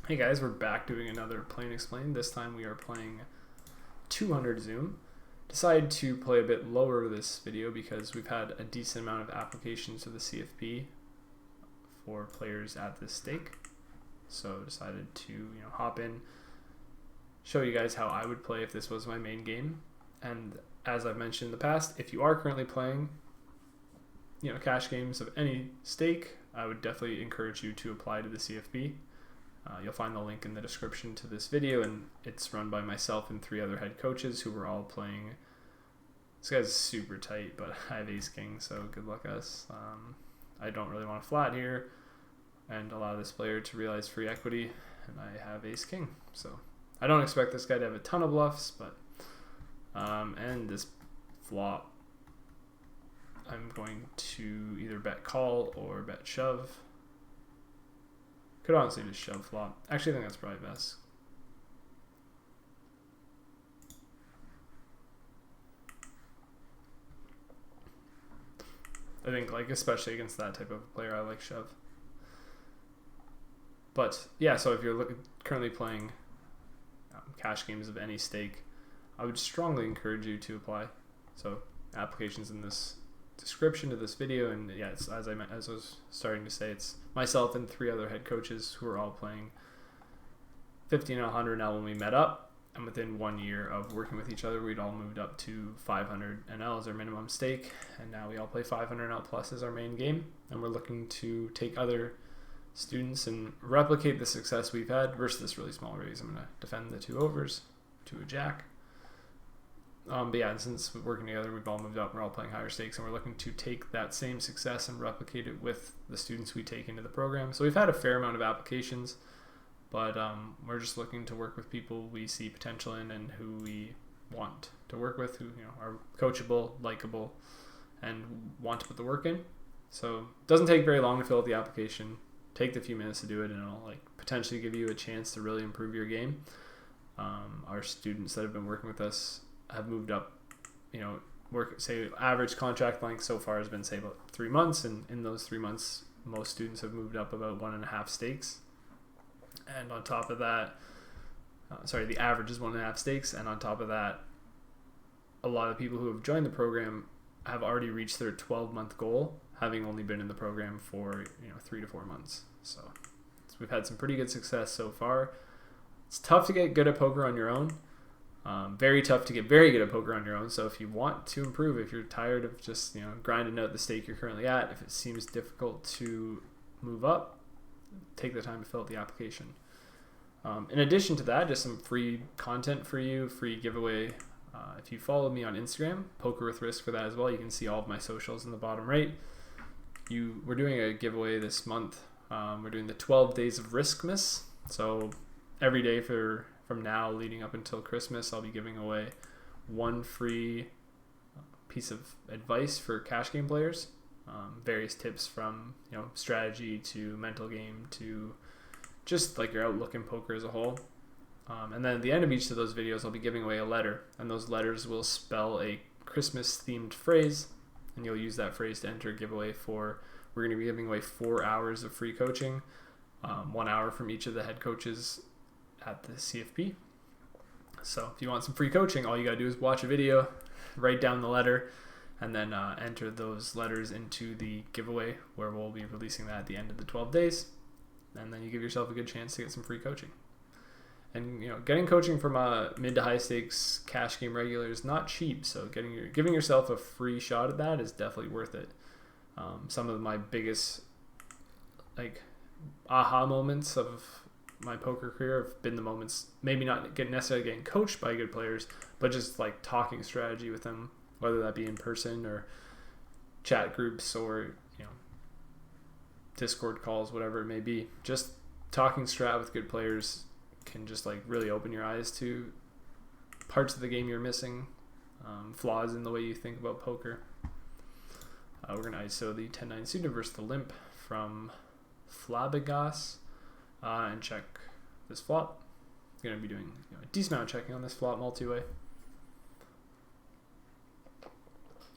Hey guys, we're back doing another Play and Explain. This time we are playing 200 Zoom. Decided to play a bit lower this video because we've had a decent amount of applications to the CFP for players at this stake. So decided to hop in, show you guys how I would play if this was my main game. And as I've mentioned in the past, if you are currently playing cash games of any stake, I would definitely encourage you to apply to the CFP. You'll find the link in the description to this video, and it's run by myself and 3 other head coaches who were all playing. This guy's super tight, but I have ace king, so good luck us. I don't really want to flat here and allow this player to realize free equity, and I have ace king. So I don't expect this guy to have a ton of bluffs, but and this flop, I'm going to either bet call or bet shove. Could honestly just shove flop. Actually, I think that's probably best. I think, especially against that type of player, I like shove. But yeah, so if you're currently playing cash games of any stake, I would strongly encourage you to apply. So applications in this description to this video, and yeah, it's, as I was starting to say, it's myself and 3 other head coaches who are all playing 50 and 100 now when we met up, and within 1 year of working with each other, we'd all moved up to 500 NL as our minimum stake, and now we all play 500 NL plus as our main game, and we're looking to take other students and replicate the success we've had versus this really small raise. I'm going to defend the 2 overs to a jack. But yeah, and since we're working together, we've all moved up, we're all playing higher stakes, and we're looking to take that same success and replicate it with the students we take into the program. So we've had a fair amount of applications, but we're just looking to work with people we see potential in and who we want to work with, who are coachable, likable, and want to put the work in. So it doesn't take very long to fill out the application. Take the few minutes to do it, and it'll potentially give you a chance to really improve your game. Our students that have been working with us have moved up, say average contract length so far has been say about 3 months, and in those 3 months most students have moved up about 1.5 stakes, and on top of that, the average is 1.5 stakes, and on top of that, a lot of people who have joined the program have already reached their 12-month goal, having only been in the program for 3 to 4 months. So we've had some pretty good success so far. It's tough to get good at poker on your own. Very tough to get very good at poker on your own. So if you want to improve, if you're tired of just grinding out the stake you're currently at, if it seems difficult to move up, take the time to fill out the application. In addition to that, just some free content for you, free giveaway. If you follow me on Instagram, Poker with Riske for that as well, you can see all of my socials in the bottom right. We're doing a giveaway this month. We're doing the 12 days of Riskmas. So every day from now leading up until Christmas, I'll be giving away 1 free piece of advice for cash game players. Various tips from strategy to mental game to just your outlook in poker as a whole. And then at the end of each of those videos, I'll be giving away a letter, and those letters will spell a Christmas themed phrase, and you'll use that phrase to enter a giveaway for. We're going to be giving away 4 hours of free coaching, 1 hour from each of the head coaches at the CFP. So if you want some free coaching, all you gotta do is watch a video, write down the letter, and then enter those letters into the giveaway, where we'll be releasing that at the end of the 12 days. And then you give yourself a good chance to get some free coaching. And getting coaching from a mid to high stakes cash game regular is not cheap, so giving yourself a free shot at that is definitely worth it. Some of my biggest aha moments of my poker career have been the moments, maybe not necessarily getting coached by good players, but just talking strategy with them, whether that be in person or chat groups or Discord calls, whatever it may be. Just talking strat with good players can just really open your eyes to parts of the game you're missing, flaws in the way you think about poker. We're going to ISO the 10-9 suited versus the limp from Flabigas. And check this flop. I'm going to be doing a decent amount of checking on this flop multi-way.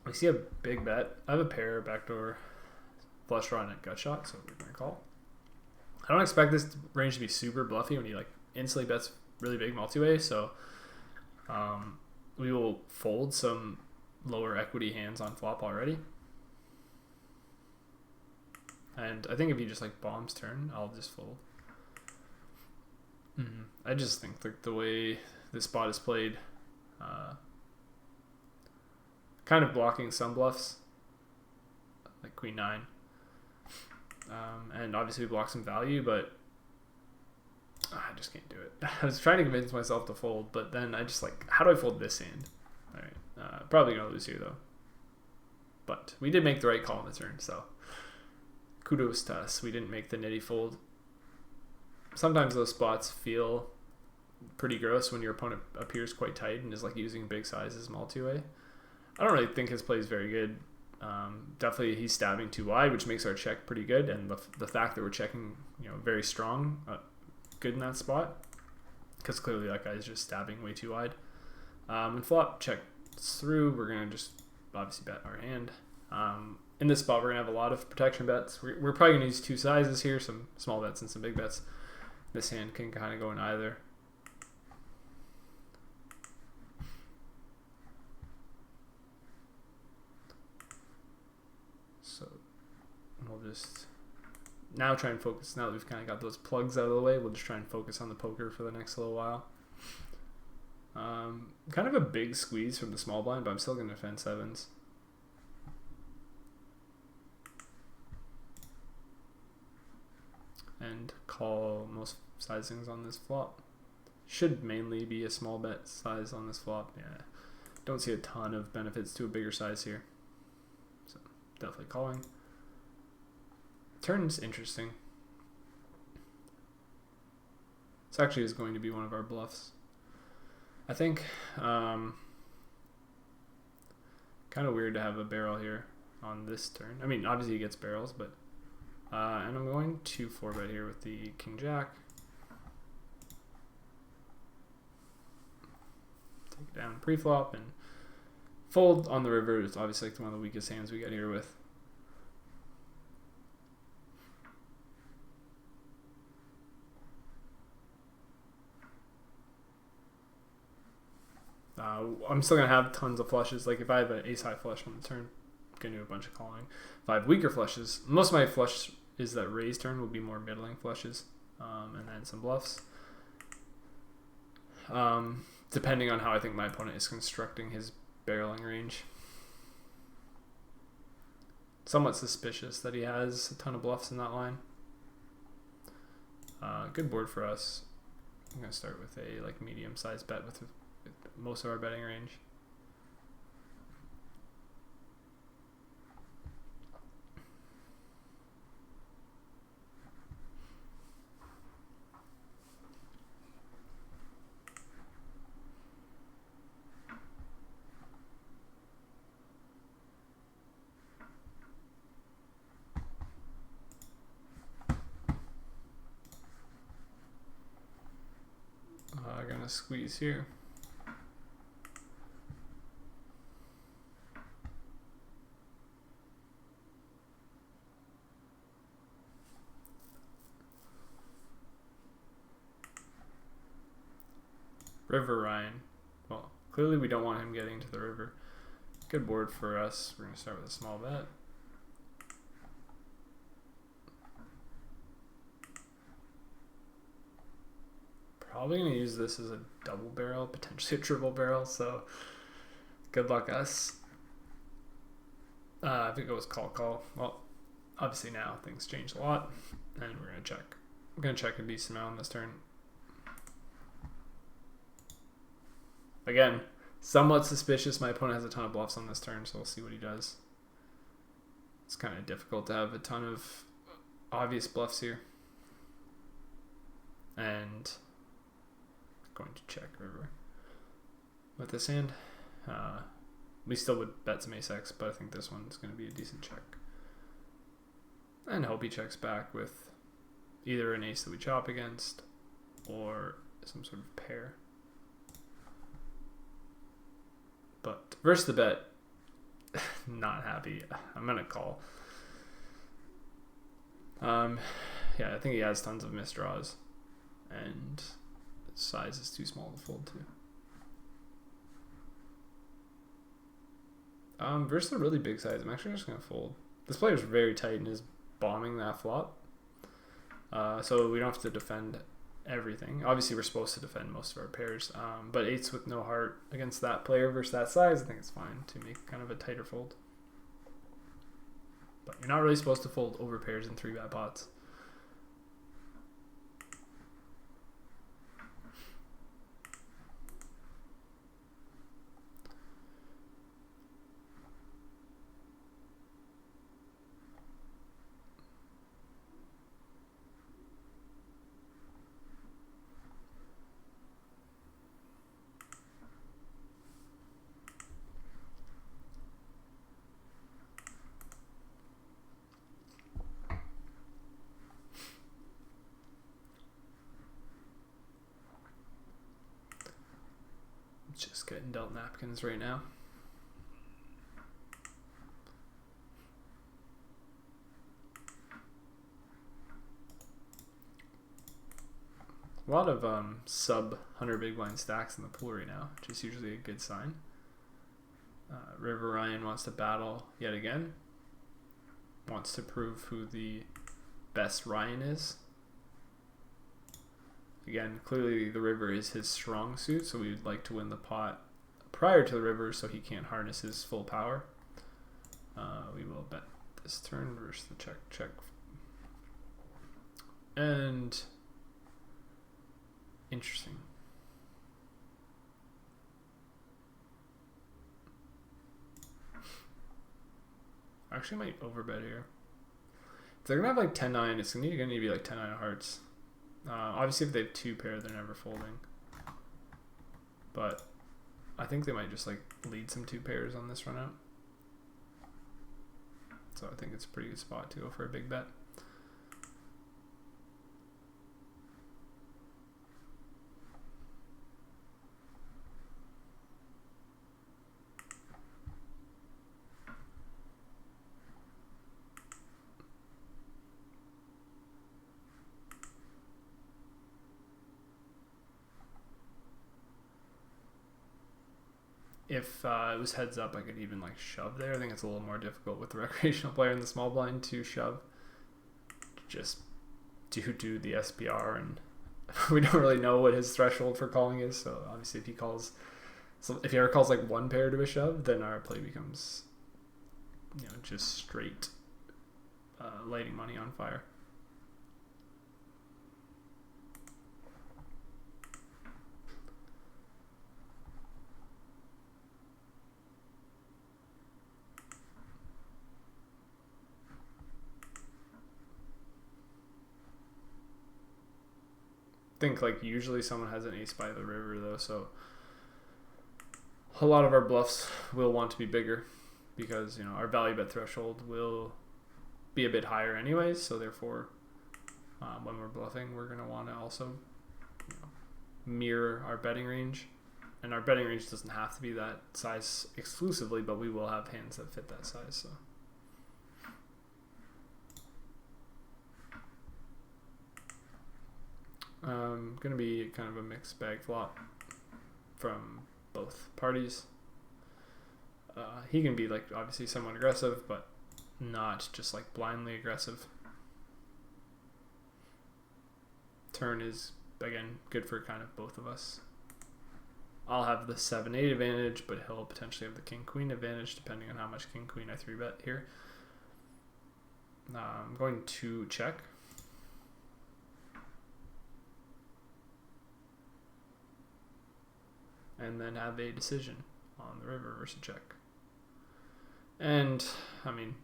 I see a big bet. I have a pair, backdoor, flush draw, and a gut shot, so we're going to call. I don't expect this range to be super bluffy when he like instantly bets really big multi-way, so we will fold some lower equity hands on flop already. And I think if he just like bombs turn, I'll just fold. I just think like the way this spot is played, kind of blocking some bluffs, like queen 9. And obviously we block some value, but I just can't do it. I was trying to convince myself to fold, but then I just like, how do I fold this hand? All right, probably gonna lose here though. But we did make the right call on the turn, so kudos to us. We didn't make the nitty fold. Sometimes those spots feel pretty gross when your opponent appears quite tight and is like using big sizes multi-way. I don't really think his play is very good. Definitely he's stabbing too wide, which makes our check pretty good, and the fact that we're checking, very strong, good in that spot, because clearly that guy's just stabbing way too wide. When flop checks through, we're gonna just obviously bet our hand. In this spot, we're gonna have a lot of protection bets. We're probably gonna use two sizes here, some small bets and some big bets. This hand can kind of go in either. So we'll just now try and focus. Now that we've kind of got those plugs out of the way, we'll just try and focus on the poker for the next little while. Kind of a big squeeze from the small blind, but I'm still going to defend sevens. And call most sizings on this flop. Should mainly be a small bet size on this flop. Yeah, don't see a ton of benefits to a bigger size here. So definitely calling. Turn's interesting. This actually is going to be one of our bluffs, I think. Kind of weird to have a barrel here on this turn. I mean, obviously he gets barrels, but and I'm going to 4-bet here with the king jack. Take it down pre-flop and fold on the river. It's obviously like one of the weakest hands we got here with. I'm still going to have tons of flushes. Like if I have an ace-high flush on the turn, I'm going to do a bunch of calling. If I have weaker flushes, most of my flush is that raise turn will be more middling flushes, and then some bluffs. Depending on how I think my opponent is constructing his barreling range. Somewhat suspicious that he has a ton of bluffs in that line. Good board for us. I'm going to start with a like medium-sized bet with most of our betting range. Gonna squeeze here. River Ryan. Well, clearly we don't want him getting to the river. Good board for us. We're going to start with a small bet. Probably going to use this as a double barrel, potentially a triple barrel, so good luck us. I think it was call. Well, obviously now things change a lot, and we're going to check. I'm going to check a decent amount on this turn. Again, somewhat suspicious. My opponent has a ton of bluffs on this turn, so we'll see what he does. It's kind of difficult to have a ton of obvious bluffs here. And going to check river with this hand. We still would bet some ace-x, but I think this one's going to be a decent check. And hope he checks back with either an ace that we chop against or some sort of pair. But versus the bet, not happy. I'm going to call. Yeah, I think he has tons of misdraws, and size is too small to fold too. Versus a really big size, I'm actually just gonna fold. This player's very tight and is bombing that flop. So we don't have to defend everything. Obviously, we're supposed to defend most of our pairs, but eights with no heart against that player versus that size, I think it's fine to make kind of a tighter fold. But you're not really supposed to fold over pairs in 3-bet pots. Just getting dealt napkins right now. A lot of sub 100 big blind stacks in the pool right now, which is usually a good sign. River Ryan wants to battle yet again. Wants to prove who the best Ryan is. Again, clearly the river is his strong suit, so we'd like to win the pot prior to the river so he can't harness his full power. We will bet this turn versus the check. And interesting. I actually might overbet here. If they're gonna have like 10-9, it's gonna need to be like 10-9 of hearts. Obviously, if they have 2 pair, they're never folding. But I think they might just like lead some 2 pairs on this run out. So I think it's a pretty good spot to go for a big bet. If it was heads up, I could even like shove there. I think it's a little more difficult with the recreational player in the small blind to shove. Just do the SPR, and we don't really know what his threshold for calling is. So obviously, if he ever calls like 1 pair to a shove, then our play becomes, just straight lighting money on fire. Think like usually someone has an ace by the river though, so a lot of our bluffs will want to be bigger because our value bet threshold will be a bit higher anyways, so therefore when we're bluffing we're going to want to also mirror our betting range, and our betting range doesn't have to be that size exclusively, but we will have hands that fit that size. So going to be kind of a mixed bag flop from both parties. He can be like obviously somewhat aggressive, but not just like blindly aggressive. Turn is again good for kind of both of us. I'll have the 7-8 advantage, but he'll potentially have the king-queen advantage depending on how much king-queen I 3-bet here. I'm going to check. And then have a decision on the river versus check. And, I mean,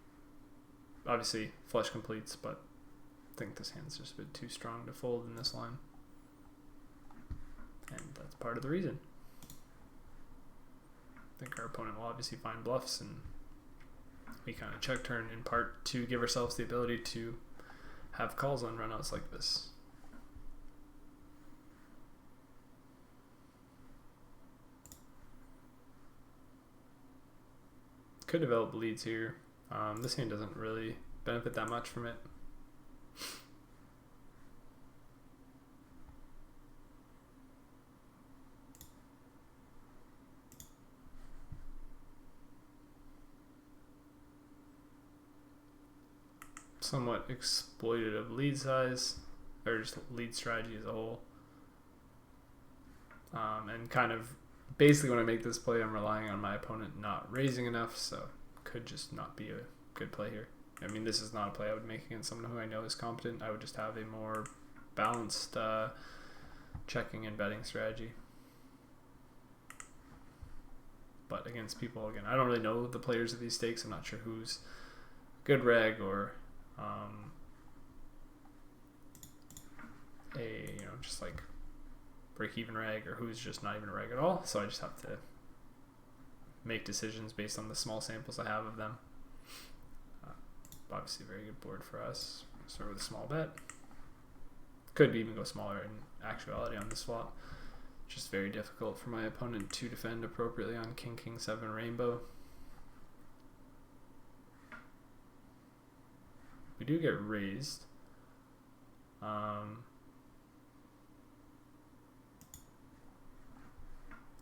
obviously flush completes, but I think this hand's just a bit too strong to fold in this line. And that's part of the reason. I think our opponent will obviously find bluffs, and we kind of check turn in part to give ourselves the ability to have calls on runouts like this. Could develop leads here. This hand doesn't really benefit that much from it. somewhat exploitative lead size, or just lead strategy as a whole. And kind of basically when I make this play, I'm relying on my opponent not raising enough, so could just not be a good play here. I mean, this is not a play I would make against someone who I know is competent. I would just have a more balanced checking and betting strategy. But against people, again, I don't really know the players of these stakes. I'm not sure who's good reg or just like break even reg, or who's just not even a reg at all. So I just have to make decisions based on the small samples I have of them. Obviously a very good board for us. Start with a small bet. Could even go smaller in actuality on this flop. Just very difficult for my opponent to defend appropriately on King, King, 7 rainbow. We do get raised.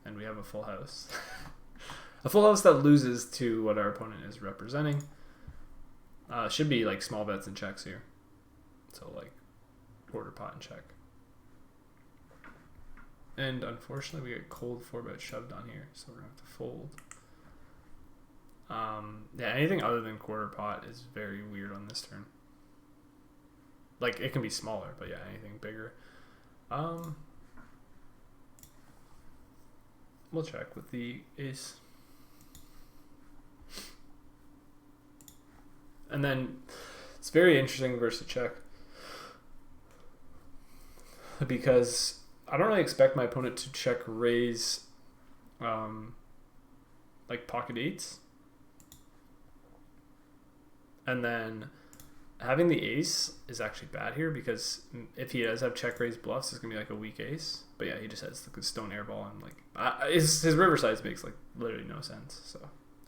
And we have a full house. A full house that loses to what our opponent is representing. Should be like small bets and checks here. So like quarter pot and check. And unfortunately we get cold 4-bet shoved on here, so we're gonna have to fold. Yeah, anything other than quarter pot is very weird on this turn. Like it can be smaller, but yeah, anything bigger. We'll check with the ace. And then it's very interesting versus check, because I don't really expect my opponent to check raise like pocket eights. And then having the ace is actually bad here, because if he does have check raise bluffs, it's gonna be like a weak ace. But yeah, he just has the stone airball, and like his river size makes like literally no sense. So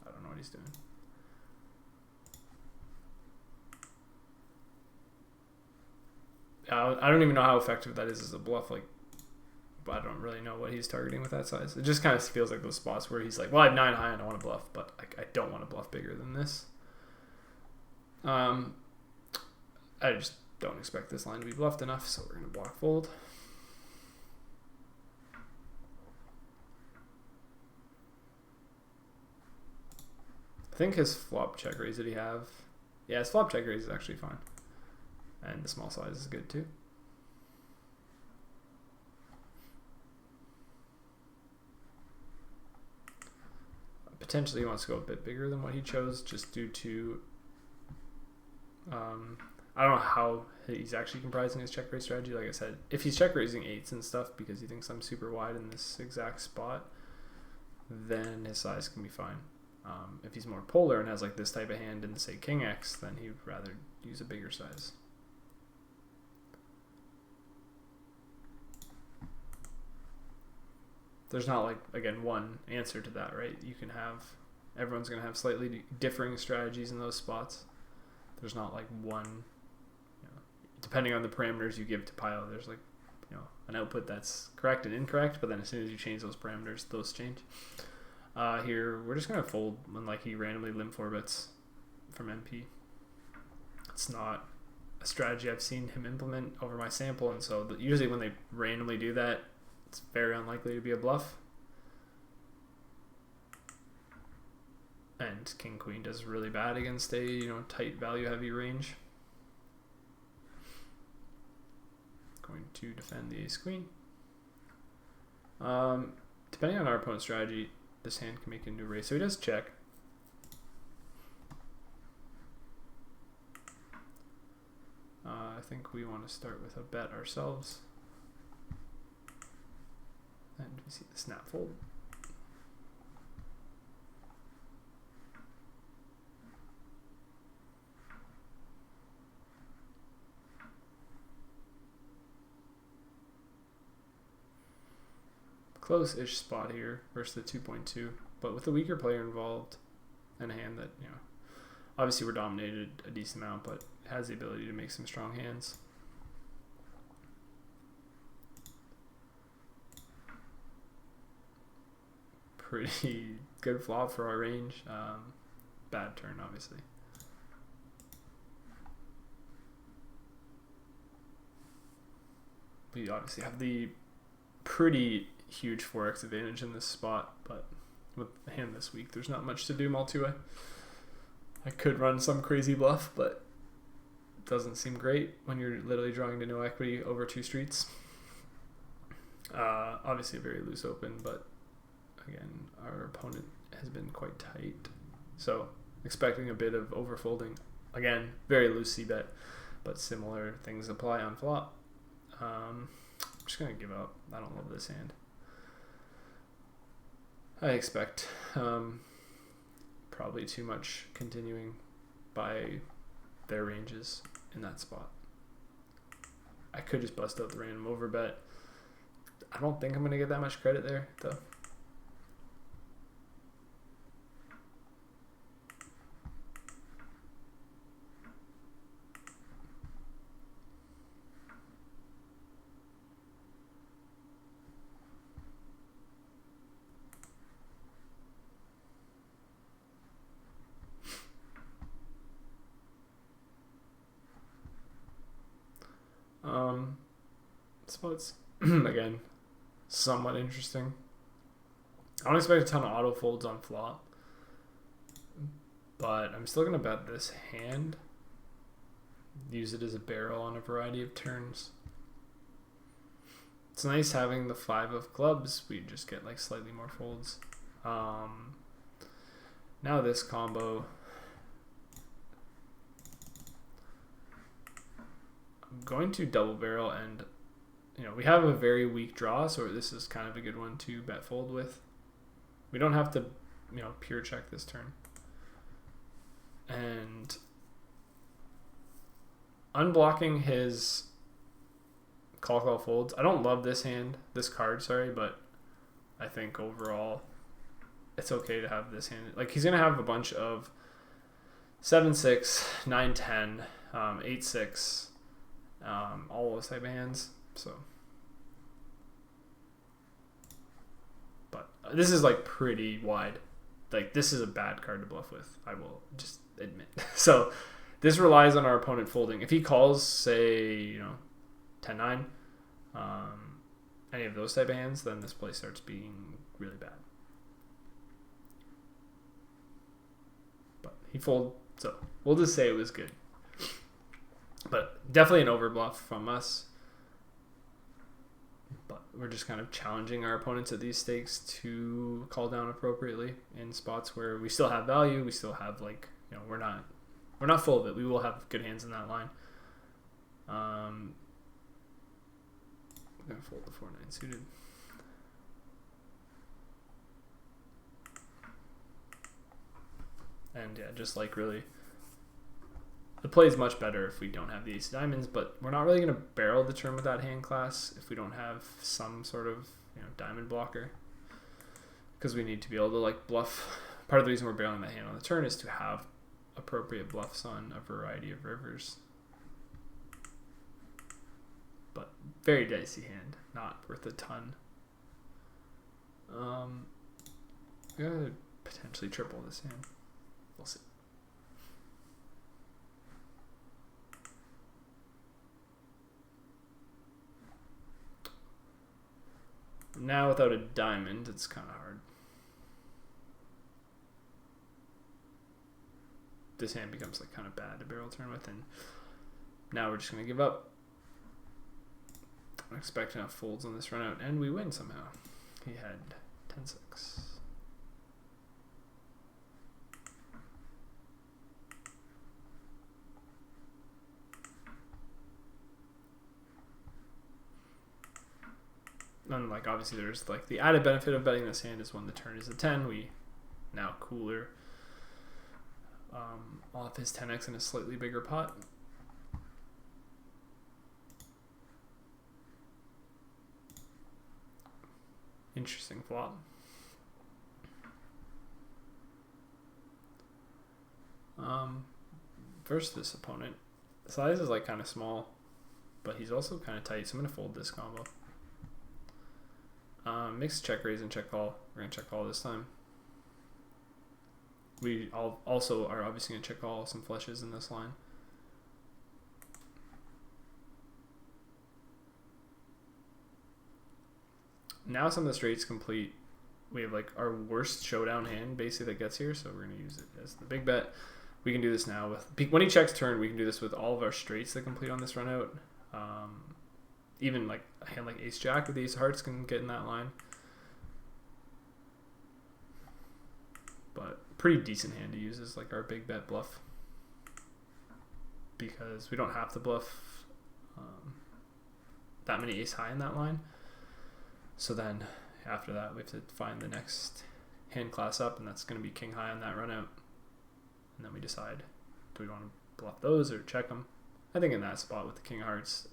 I don't know what he's doing. I don't even know how effective that is as a bluff. Like, I don't really know what he's targeting with that size. It just kind of feels like those spots where he's like, well, I have 9 high and I want to bluff, but like, I don't want to bluff bigger than this. I just don't expect this line to be bluffed enough, so we're going to block fold. I think his flop check raise that he have. Yeah, his flop check raise is actually fine. And the small size is good too. Potentially he wants to go a bit bigger than what he chose, just due to I don't know how he's actually comprising his check raise strategy. Like I said, if he's check raising eights and stuff because he thinks I'm super wide in this exact spot, then his size can be fine. If he's more polar and has like this type of hand in, say, King X, then he'd rather use a bigger size. There's not like, again, one answer to that, right? You can have, everyone's going to have slightly differing strategies in those spots. There's not like one, depending on the parameters you give to pile, there's like, an output that's correct and incorrect, but then as soon as you change those parameters, those change. Here, we're just going to fold when like he randomly limp 4-bets from MP. It's not a strategy I've seen him implement over my sample, and so usually when they randomly do that, it's very unlikely to be a bluff. And King Queen does really bad against a tight value heavy range. Going to defend the ace queen. Depending on our opponent's strategy, this hand can make it into a raise. So he does check. I think we want to start with a bet ourselves. And we see the snap fold. Close-ish spot here versus the 2.2, but with a weaker player involved and a hand that, obviously we're dominated a decent amount, but has the ability to make some strong hands. Pretty good flop for our range. Bad turn, obviously. we obviously have the pretty huge 4x advantage in this spot, but with the hand this week, there's not much to do multi-way. I could run some crazy bluff, but it doesn't seem great when you're literally drawing to no equity over 2 streets. Obviously a very loose open, but again, our opponent has been quite tight. So expecting a bit of overfolding. Again, very loose c-bet, but similar things apply on flop. I'm just going to give up. I don't love this hand. I expect probably too much continuing by their ranges in that spot. I could just bust out the random overbet. I don't think I'm going to get that much credit there, though. Spots again, somewhat interesting. I don't expect a ton of auto folds on flop, but I'm still gonna bet this hand. Use it as a barrel on a variety of turns. It's nice having the 5 of clubs. We just get like slightly more folds. Now this combo. I'm going to double barrel, and we have a very weak draw, so this is kind of a good one to bet fold with. We don't have to, pure check this turn. And unblocking his call folds. I don't love this card, but I think overall it's okay to have this hand. Like, he's going to have a bunch of 7-6, 9-10, 8-6, all those type of hands. So, but this is like pretty wide. Like, this is a bad card to bluff with, I will just admit. So this relies on our opponent folding. If he calls, say, 10-9, any of those type of hands, then this play starts being really bad. But he folded, so we'll just say it was good. But definitely an overbluff from us. But we're just kind of challenging our opponents at these stakes to call down appropriately in spots where we still have value. We still have, like, we're not full of it. We will have good hands in that line. I'm gonna fold the 4-9 suited. And yeah, just like really, the play is much better if we don't have the ace of diamonds, but we're not really going to barrel the turn with that hand class if we don't have some sort of diamond blocker, because we need to be able to like bluff. Part of the reason we're barreling that hand on the turn is to have appropriate bluffs on a variety of rivers. But very dicey hand, not worth a ton. I'm gonna potentially triple this hand. We'll see. Now without a diamond, it's kind of hard. This hand becomes like kind of bad to barrel turn with, and now we're just gonna give up. I'm expecting enough folds on this run out, and we win somehow. He had 10-6. And like obviously there's like the added benefit of betting this hand is when the turn is a 10, we now cooler off his 10x in a slightly bigger pot. Interesting flop. Versus this opponent, the size is like kind of small, but he's also kind of tight, so I'm gonna fold this combo. Mixed check raise and check call. We're gonna check call this time. We also are obviously gonna check call some flushes in this line. now some of the straights complete. We have like our worst showdown hand basically that gets here, so we're going to use it as the big bet. We can do this now with, when he checks turn, we can do this with all of our straights that complete on this run out. Even like a hand like ace jack with ace of hearts can get in that line. But pretty decent hand to use is like our big bet bluff, because we don't have to bluff that many ace high in that line. So then after that we have to find the next hand class up, and that's going to be king high on that run out. And then we decide, do we want to bluff those or check them? I think in that spot with the king of hearts,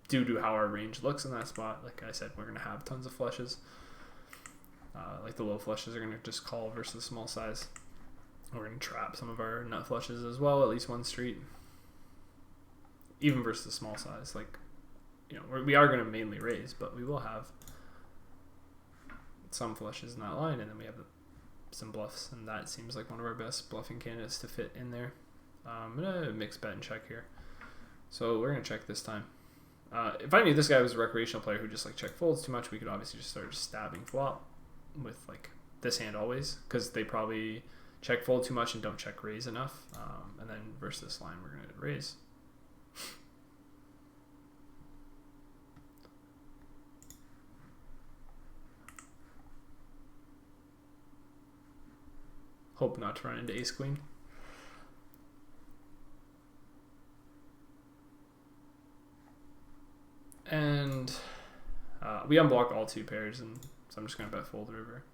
due to how our range looks in that spot, like I said, we're going to have tons of flushes. Like the low flushes are going to just call versus small size. We're going to trap some of our nut flushes as well, at least one street. Even versus the small size, like, you know, we are going to mainly raise, but we will have some flushes in that line, and then we have some bluffs, and that seems like one of our best bluffing candidates to fit in there. I'm going to mix bet and check here. So we're going to check this time. If I knew this guy was a recreational player who just like check folds too much, we could obviously just start stabbing flop with like this hand always, because they probably check fold too much and don't check raise enough. And then versus this line, we're going to raise. Hope not to run into ace queen. And we unblock all two pairs, and so I'm just going to bet fold river.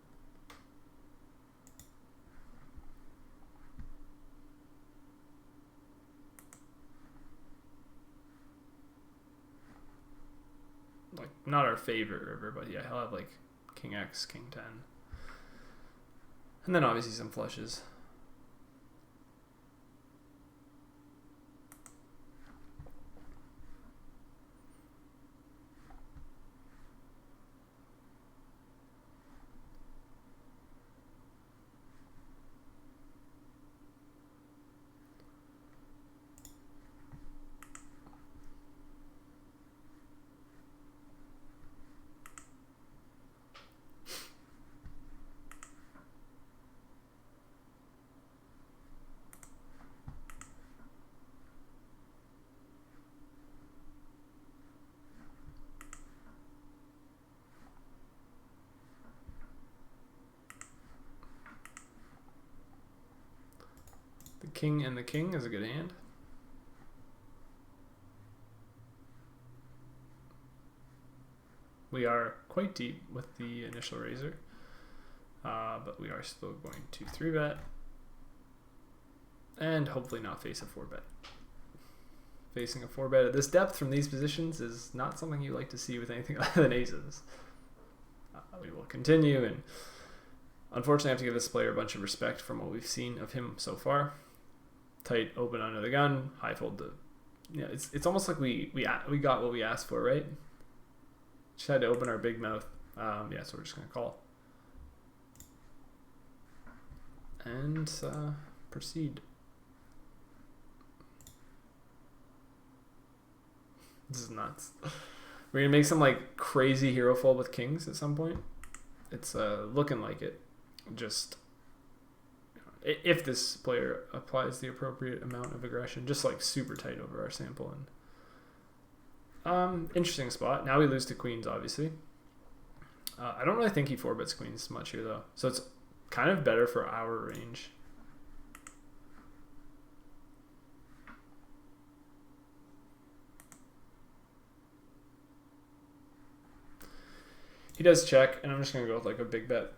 Like, not our favorite river, but yeah, he'll have like king X, king 10. And then obviously some flushes. The king and the king is a good hand. We are quite deep with the initial raiser, but we are still going to 3-bet and hopefully not face a 4-bet. Facing a 4-bet at this depth from these positions is not something you like to see with anything other than aces. We will continue, and unfortunately I have to give this player a bunch of respect from what we've seen of him so far. Tight open under the gun, high fold to, yeah, it's almost like we got what we asked for, right? Just had to open our big mouth. Yeah, so we're just gonna call and proceed. This is nuts. We're gonna make some like crazy hero fold with kings at some point. It's looking like it. Just if this player applies the appropriate amount of aggression, just like super tight over our sample. And interesting spot. Now we lose to queens, obviously. I don't really think he 4-bets queens much here though, so it's kind of better for our range. He does check, and I'm just gonna go with like a big bet.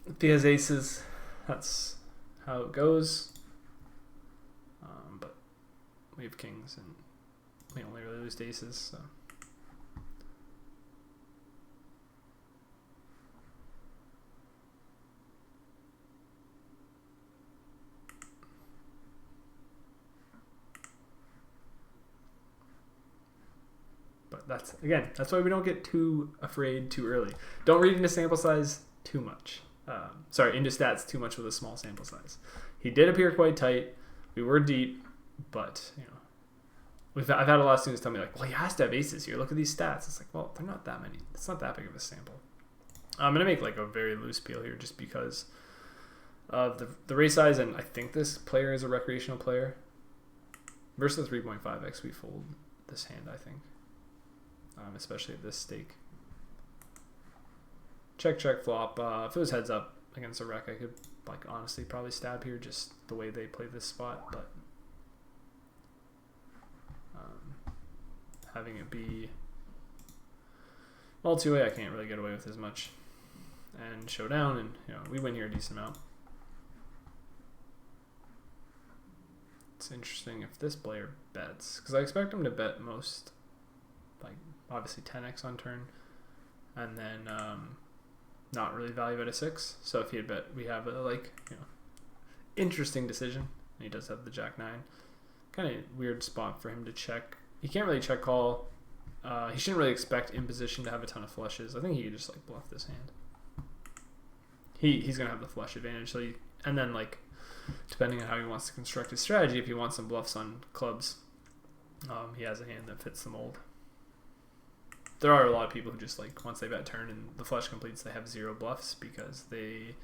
If he has aces, that's how it goes. But we have kings, and we only really lose to aces, so. But that's why we don't get too afraid too early. Don't read into sample size too much. Sorry, into stats too much with a small sample size. He did appear quite tight. We were deep, but you know, I've had a lot of students tell me like, well, he has to have aces here. Look at these stats. It's like, well, they're not that many. It's not that big of a sample. I'm going to make like a very loose peel here just because of the raise size, and I think this player is a recreational player. Versus 3.5x, we fold this hand, I think. Especially at this stake. Check, check, flop. If it was heads up against a rec, I could like honestly probably stab here just the way they play this spot, but having it be all two-way, I can't really get away with as much. And showdown, and we win here a decent amount. It's interesting if this player bets, because I expect him to bet most, like obviously 10x on turn, and then not really value at a 6. So if he had bet, we have a interesting decision. And he does have the jack 9. Kind of weird spot for him to check. He can't really check call. He shouldn't really expect in position to have a ton of flushes. I think he could just like bluff this hand. He's gonna have the flush advantage. So and then like depending on how he wants to construct his strategy, if he wants some bluffs on clubs, he has a hand that fits the mold. There are a lot of people who just like once they bet turn and the flush completes, they have 0 bluffs because they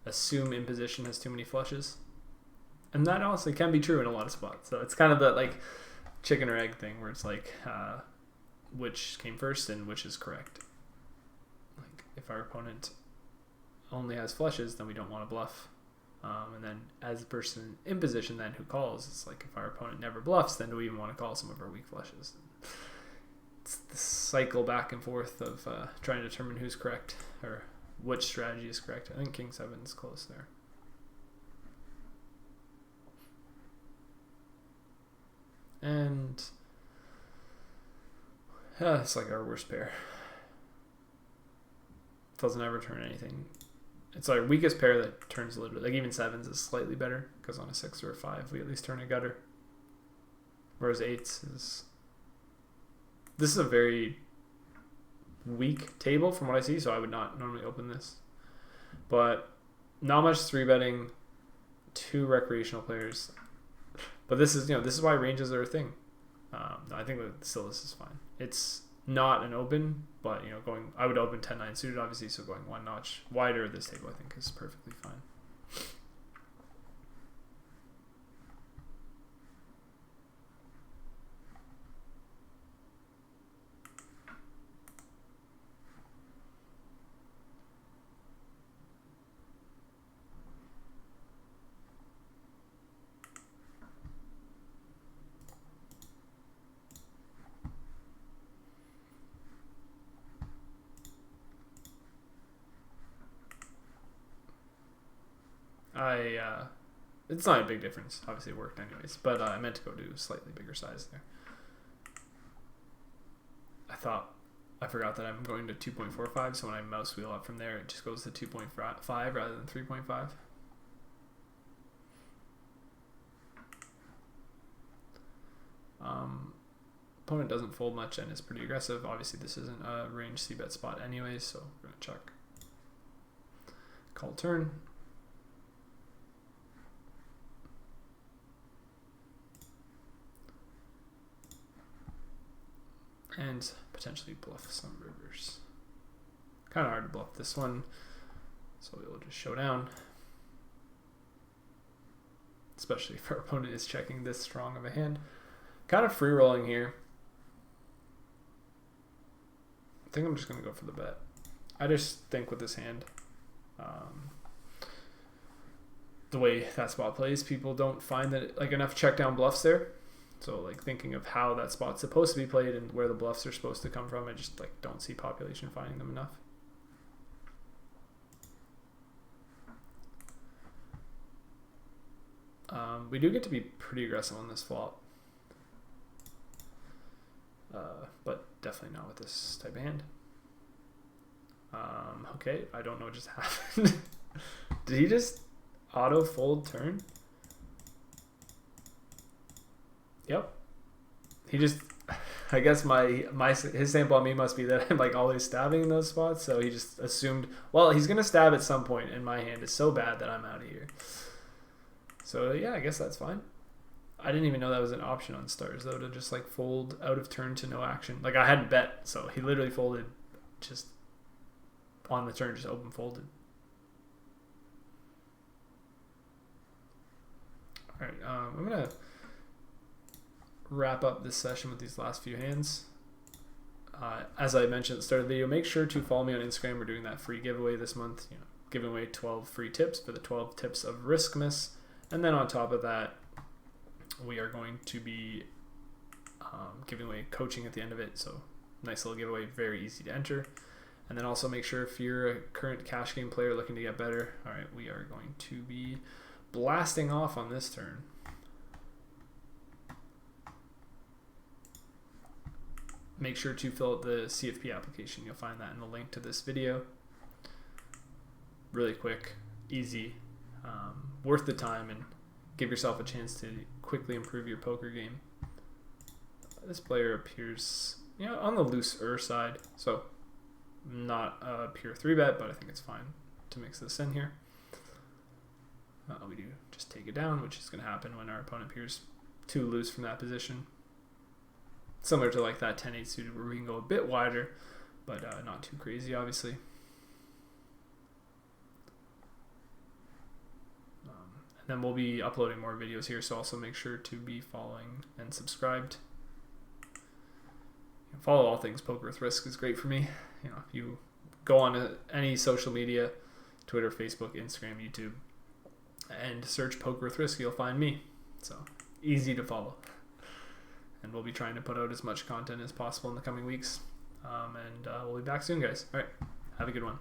assume in position has too many flushes, and that honestly can be true in a lot of spots. So it's kind of the like chicken or egg thing where it's like which came first and which is correct. Like if our opponent only has flushes, then we don't want to bluff. And then as the person in position then who calls, it's like if our opponent never bluffs, then do we even want to call some of our weak flushes? It's the cycle back and forth of trying to determine who's correct or which strategy is correct. I think King 7 is close there. And it's like our worst pair. Doesn't ever turn anything. It's our weakest pair that turns a little bit. Like even 7s is slightly better because on a 6 or a 5 we at least turn a gutter. Whereas 8s is... This is a very weak table from what I see, so I would not normally open this. But not much 3-betting, 2 recreational players. But this is this is why ranges are a thing. I think that still this is fine. It's not an open, but I would open 10-9 suited obviously, so going one notch wider at this table I think is perfectly fine. It's not a big difference. Obviously it worked anyways, but I meant to go to slightly bigger size there. I forgot that I'm going to 2.45, so when I mouse wheel up from there, it just goes to 2.5 rather than 3.5. Opponent doesn't fold much and is pretty aggressive. Obviously this isn't a range c-bet spot anyways, so we're going to check. Call turn. And potentially bluff some rivers. Kind of hard to bluff this one, so we'll just show down. Especially if our opponent is checking this strong of a hand. Kind of free rolling here. I think I'm just going to go for the bet. I just think with this hand, the way that spot plays, people don't find that like enough check down bluffs there. So like thinking of how that spot's supposed to be played and where the bluffs are supposed to come from, I just like don't see population finding them enough. We do get to be pretty aggressive on this flop, but definitely not with this type of hand. Okay, I don't know what just happened. Did he just auto fold turn? Yep. He just, I guess his sample on me must be that I'm like always stabbing in those spots, so he just assumed, well, he's going to stab at some point and my hand is so bad that I'm out of here. So yeah, I guess that's fine. I didn't even know that was an option on stars though, to just like fold out of turn to no action. Like I hadn't bet, so he literally folded just on the turn, just open folded. All right, I'm gonna wrap up this session with these last few hands. As I mentioned at the start of the video, make sure to follow me on Instagram. We're doing that free giveaway this month, giving away 12 free tips for the 12 tips of Riskmas. And then on top of that, we are going to be giving away coaching at the end of it. So nice little giveaway, very easy to enter. And then also make sure if you're a current cash game player looking to get better, all right, we are going to be blasting off on this turn. Make sure to fill out the CFP application. You'll find that in the link to this video. Really quick, easy, worth the time, and give yourself a chance to quickly improve your poker game. This player appears, on the looser side, so not a pure 3-bet, but I think it's fine to mix this in here. We do just take it down, which is going to happen when our opponent appears too loose from that position. Similar to like that 10-8 suited where we can go a bit wider, but not too crazy, obviously. And then we'll be uploading more videos here, so also make sure to be following and subscribed. Follow all things Poker with Risk is great for me. If you go on to any social media, Twitter, Facebook, Instagram, YouTube, and search Poker with Risk, you'll find me. So easy to follow. And we'll be trying to put out as much content as possible in the coming weeks. And we'll be back soon, guys. All right, have a good one.